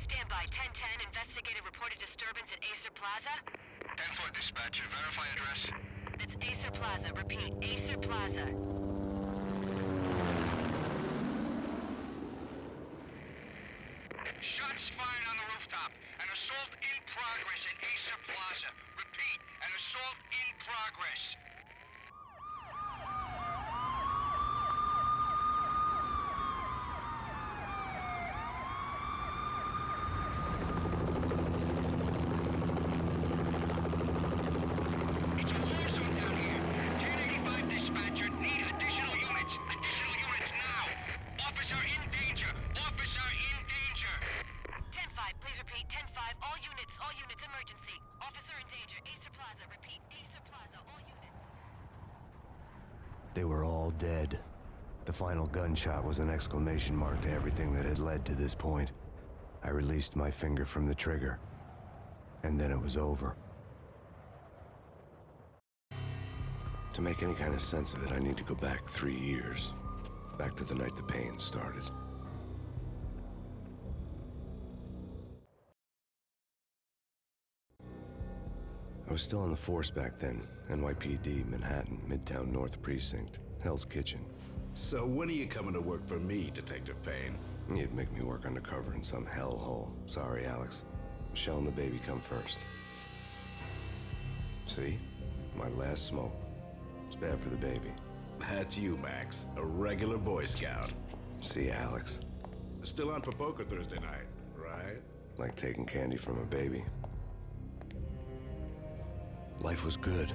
Stand by. 1010, investigated reported disturbance at Acer Plaza. 10-4 dispatcher, verify address. That's Acer Plaza. Repeat, Acer Plaza. Shots fired on the rooftop. An assault in progress at Acer Plaza. Repeat, an assault in progress. It's a war zone down here. 1085 dispatcher, need additional units. Additional units now. Officer in danger. Officer in danger. 10-5, please repeat. 10-5, all units, emergency. Officer in danger. Acer Plaza. Repeat, Acer Plaza, all units. They were all dead. The final gunshot was an exclamation mark to everything that had led to this point. I released my finger from the trigger, and then it was over. To make any kind of sense of it, I need to go back 3 years. Back to the night the Payne started. I was still on the force back then. NYPD, Manhattan, Midtown North Precinct, Hell's Kitchen. So when are you coming to work for me, Detective Payne? You'd make me work undercover in some hellhole. Sorry, Alex. Michelle and the baby come first. See? My last smoke. It's bad for the baby. That's you, Max. A regular Boy Scout. See, Alex. Still on for poker Thursday night, right? Like taking candy from a baby. Life was good.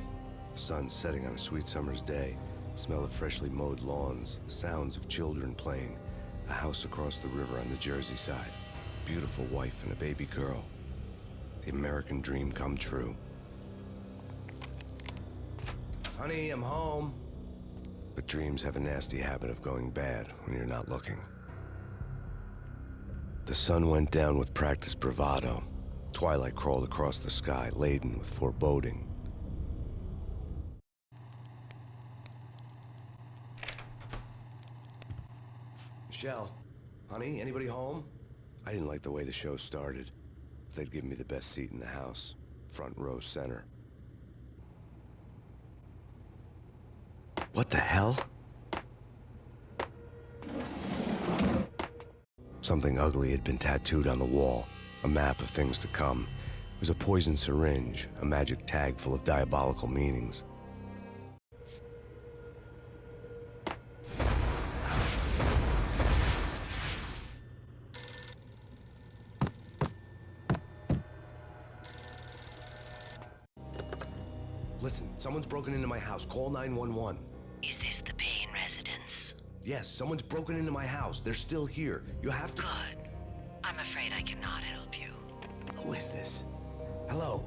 The sun setting on a sweet summer's day. The smell of freshly mowed lawns. The sounds of children playing. A house across the river on the Jersey side. Beautiful wife and a baby girl. The American dream come true. Honey, I'm home. But dreams have a nasty habit of going bad when you're not looking. The sun went down with practiced bravado. Twilight crawled across the sky, laden with foreboding. Michelle, honey, anybody home? I didn't like the way the show started. They'd given me the best seat in the house, front row center. What the hell? Something ugly had been tattooed on the wall, a map of things to come. It was a poison syringe, a magic tag full of diabolical meanings. Listen, someone's broken into my house. Call 911. Is this the Payne residence? Yes, someone's broken into my house. They're still here. You have to... Good. I'm afraid I cannot help you. Who is this? Hello?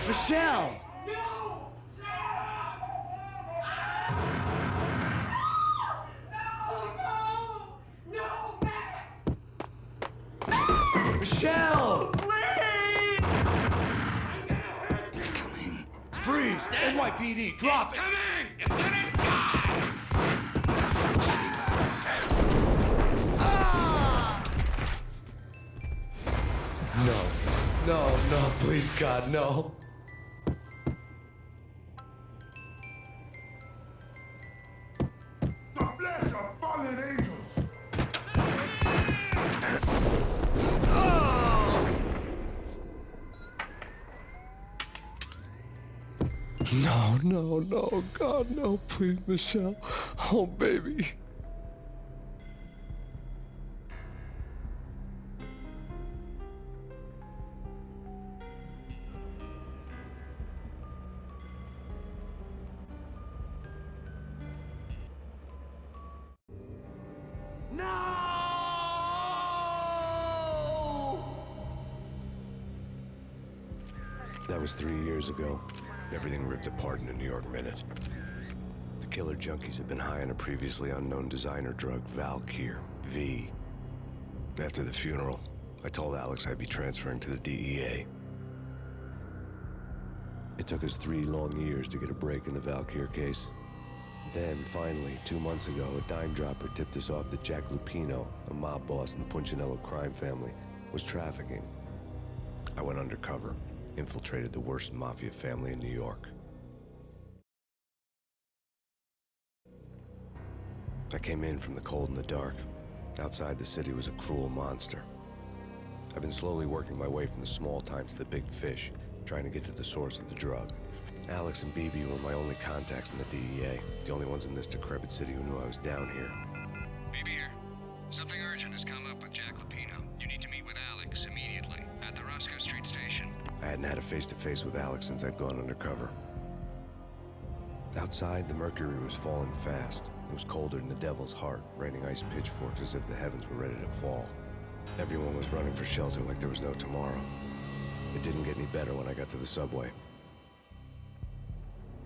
Michelle! Michelle! Please! It's coming. Freeze! NYPD, drop it! Coming! You're gonna die! No, please, God, no. God bless your fallen angels! No, God, no, please, Michelle. Oh, baby. That was 3 years ago. Everything ripped apart in a New York minute. The The killer junkies had been high on a previously unknown designer drug, Valkyr, V. After the funeral, I told Alex I'd be transferring to the DEA. It took us 3 long years to get a break in the Valkyr case. Then, finally, 2 months ago, a dime dropper tipped us off that Jack Lupino, a mob boss in the Punchinello crime family, was trafficking. I went undercover, infiltrated the worst mafia family in New York. I came in from the cold and the dark. Outside the city was a cruel monster. I've been slowly working my way from the small time to the big fish, trying to get to the source of the drug. Alex and BB were my only contacts in the DEA, the only ones in this decrepit city who knew I was down here. BB here. Something urgent has come up with Jack Lupino. You need to meet with Alex immediately at the Roscoe Street station. I hadn't had a face-to-face with Alex since I'd gone undercover. Outside, the mercury was falling fast. It was colder than the devil's heart, raining ice pitchforks as if the heavens were ready to fall. Everyone was running for shelter like there was no tomorrow. It didn't get any better when I got to the subway.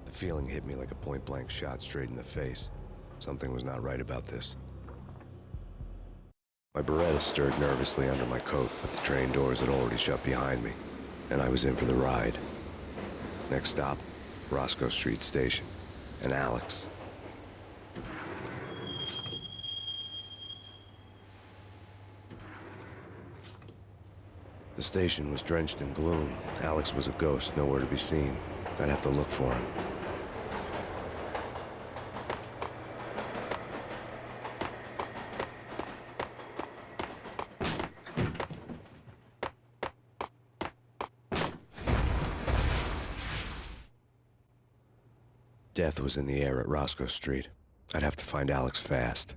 The feeling hit me like a point-blank shot straight in the face. Something was not right about this. My Beretta stirred nervously under my coat, but the train doors had already shut behind me, and I was in for the ride. Next stop, Roscoe Street Station, and Alex. The station was drenched in gloom. Alex was a ghost, nowhere to be seen. I'd have to look for him. Death was in the air at Roscoe Street. I'd have to find Alex fast.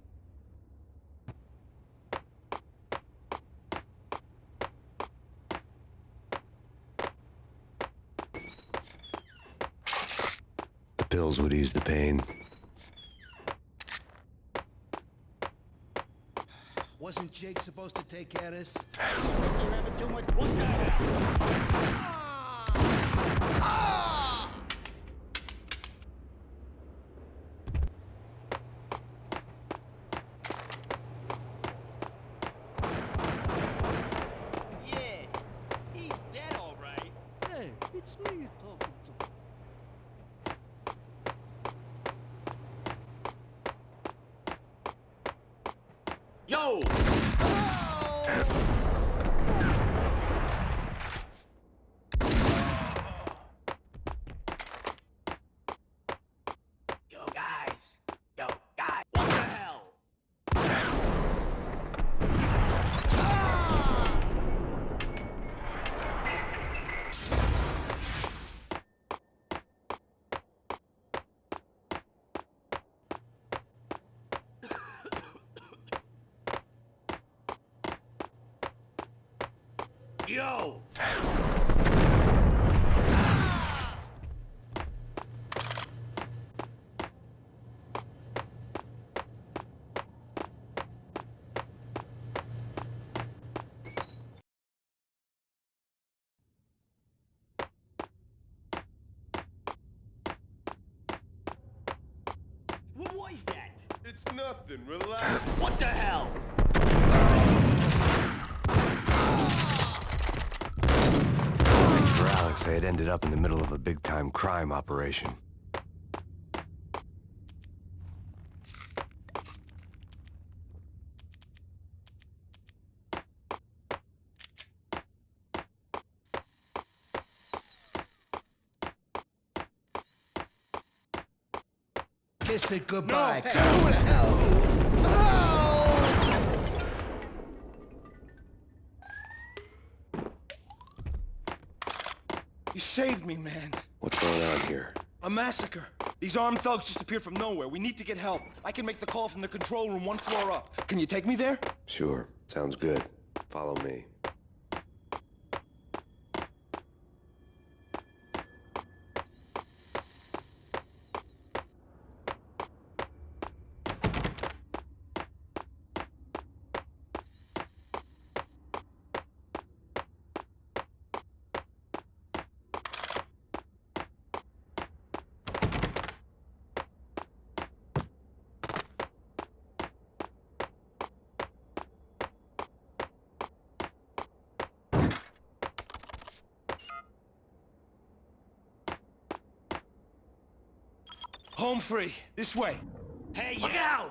The pills would ease the pain. Wasn't Jake supposed to take care of this? You're having too much. What the hell? Yeah, he's dead, all right. Hey, it's me you're talking to. Yo! Yo, guys! Yo, guys! What the hell? Yo! What was that? It's nothing, relax. What the hell? For Alex, I had ended up in the middle of a big-time crime operation. Kiss it goodbye. No, who the hell? You saved me, man. What's going on here? A massacre. These armed thugs just appeared from nowhere. We need to get help. I can make the call from the control room 1 floor up. Can you take me there? Sure, sounds good. Follow me. Home free. This way. Hey, Look yeah. out!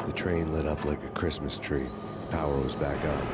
The train lit up like a Christmas tree. Power was back on.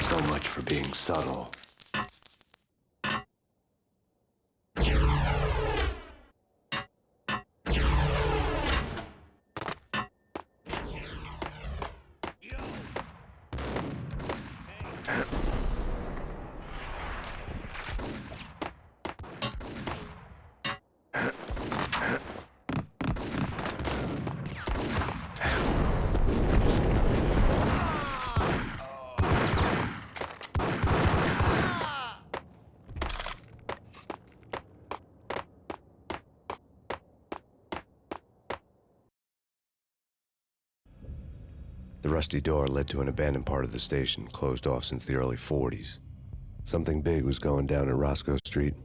So much for being subtle. The rusty door led to an abandoned part of the station, closed off since the early 40s. Something big was going down at Roscoe Street.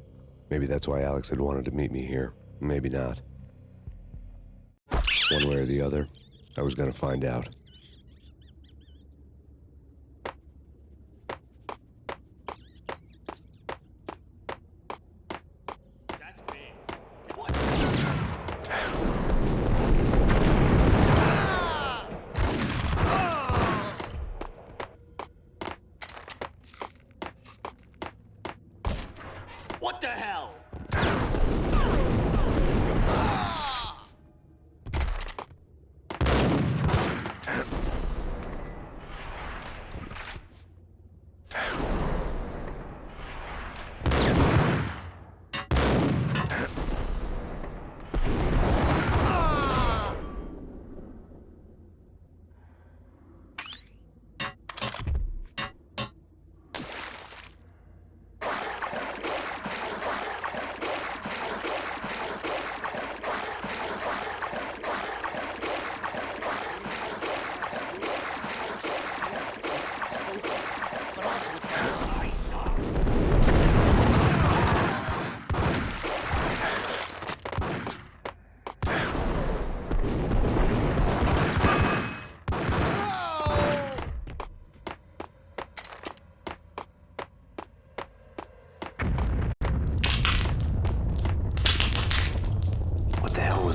Maybe that's why Alex had wanted to meet me here. Maybe not. One way or the other, I was gonna find out. That's big. What the hell?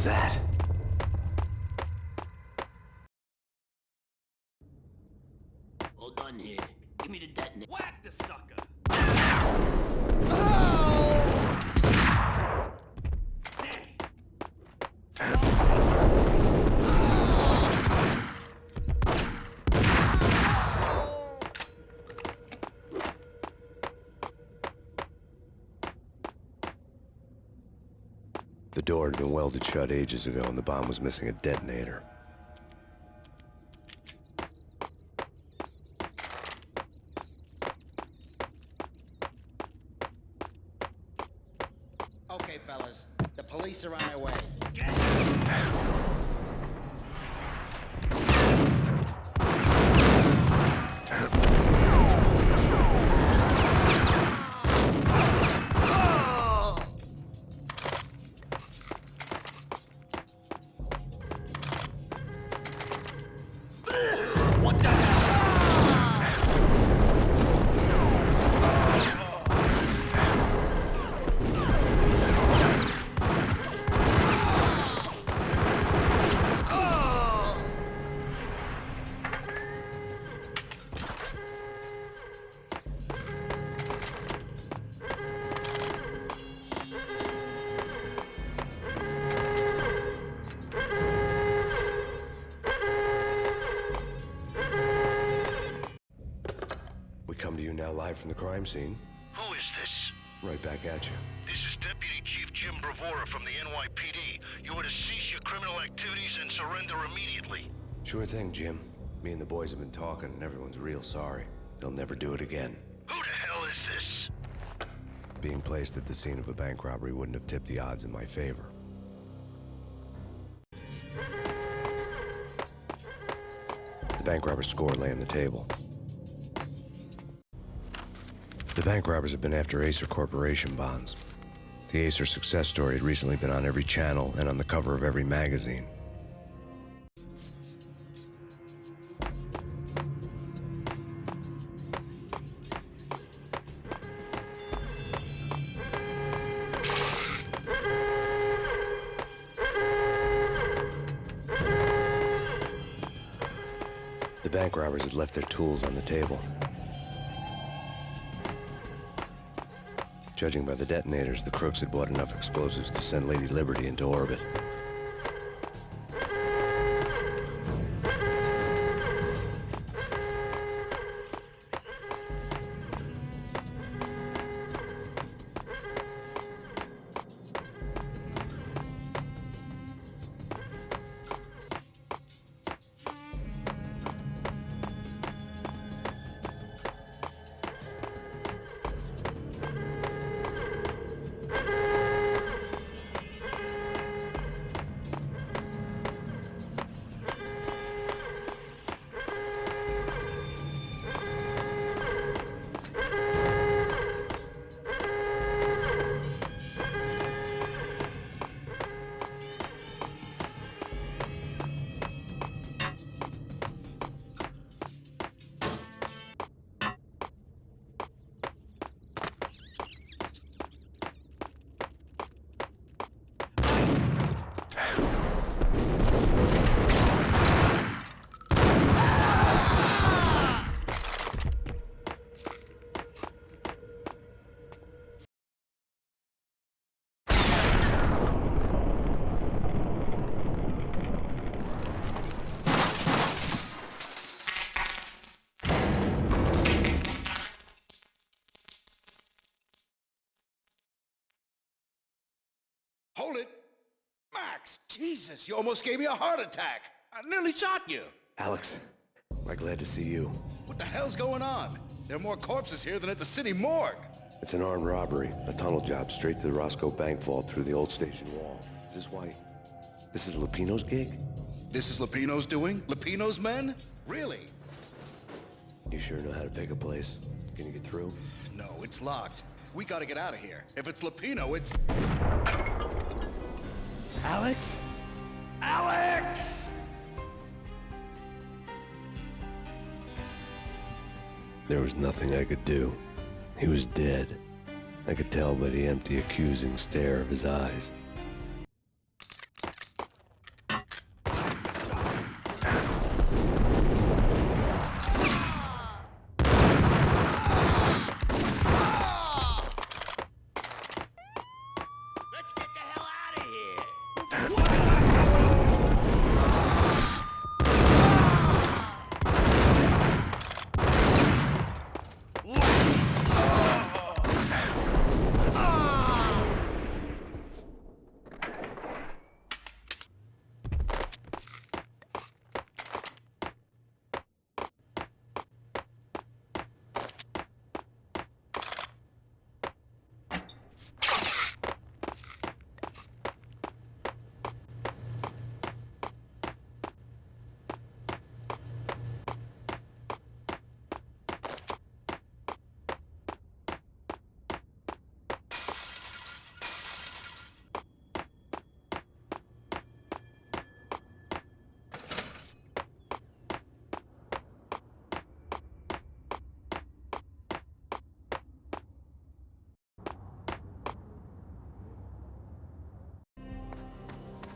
that? Hold on here. Give me the detonator. Whack the sucker! The door had been welded shut ages ago and the bomb was missing a detonator. Okay, fellas. The police are on their way. What the hell? We come to you now live from the crime scene. Who is this? Right back at you. This is Deputy Chief Jim Bravura from the NYPD. You are to cease your criminal activities and surrender immediately. Sure thing, Jim. Me and the boys have been talking and everyone's real sorry. They'll never do it again. Who the hell is this? Being placed at the scene of a bank robbery wouldn't have tipped the odds in my favor. The bank robber's score lay on the table. The bank robbers have been after Acer Corporation bonds. The Acer success story had recently been on every channel and on the cover of every magazine. The bank robbers had left their tools on the table. Judging by the detonators, the crooks had bought enough explosives to send Lady Liberty into orbit. Hold it! Max! Jesus, you almost gave me a heart attack! I nearly shot you! Alex, I'm glad to see you. What the hell's going on? There are more corpses here than at the city morgue! It's an armed robbery, a tunnel job straight to the Roscoe Bank vault through the old station wall. Is this why? This is Lupino's gig? This is Lupino's doing? Lupino's men? Really? You sure know how to pick a place. Can you get through? No, it's locked. We gotta get out of here. If it's Lupino, it's... Alex? Alex! There was nothing I could do. He was dead. I could tell by the empty, accusing stare of his eyes.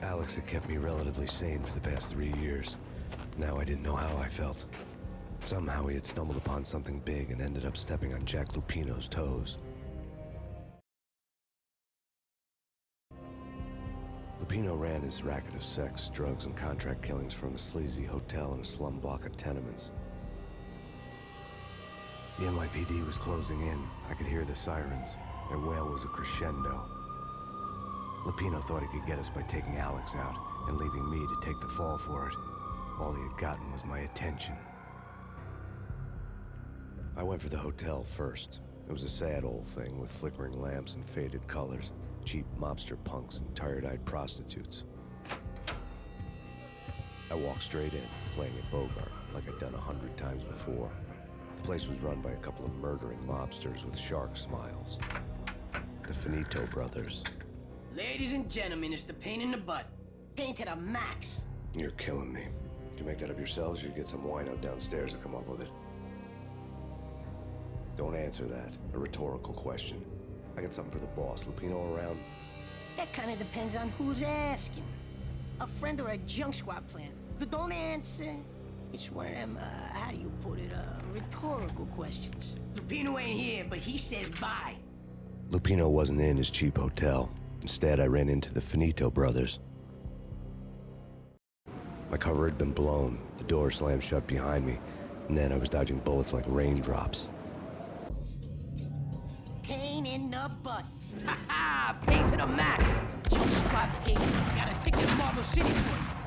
Alex had kept me relatively sane for the past 3 years. Now I didn't know how I felt. Somehow he had stumbled upon something big and ended up stepping on Jack Lupino's toes. Lupino ran his racket of sex, drugs, and contract killings from a sleazy hotel in a slum block of tenements. The NYPD was closing in. I could hear the sirens. Their wail was a crescendo. Lupino thought he could get us by taking Alex out and leaving me to take the fall for it. All he had gotten was my attention. I went for the hotel first. It was a sad old thing with flickering lamps and faded colors, cheap mobster punks and tired-eyed prostitutes. I walked straight in, playing at Bogart, like I'd done 100 times before. The place was run by a couple of murdering mobsters with shark smiles. The Finito brothers. Ladies and gentlemen, it's the pain in the butt. Pain to the max. You're killing me. Did you make that up yourselves, or you get some wino downstairs to come up with it? Don't answer that. A rhetorical question. I got something for the boss. Lupino around? That kind of depends on who's asking. A friend or a junk squad plan. But don't answer. It's one of them, how do you put it, rhetorical questions. Lupino ain't here, but he says bye. Lupino wasn't in his cheap hotel. Instead, I ran into the Finito brothers. My cover had been blown. The door slammed shut behind me, and then I was dodging bullets like raindrops. Pain in the butt. Ha ha! Pain to the max. Junk squad pain. Got a ticket to Marble City for you.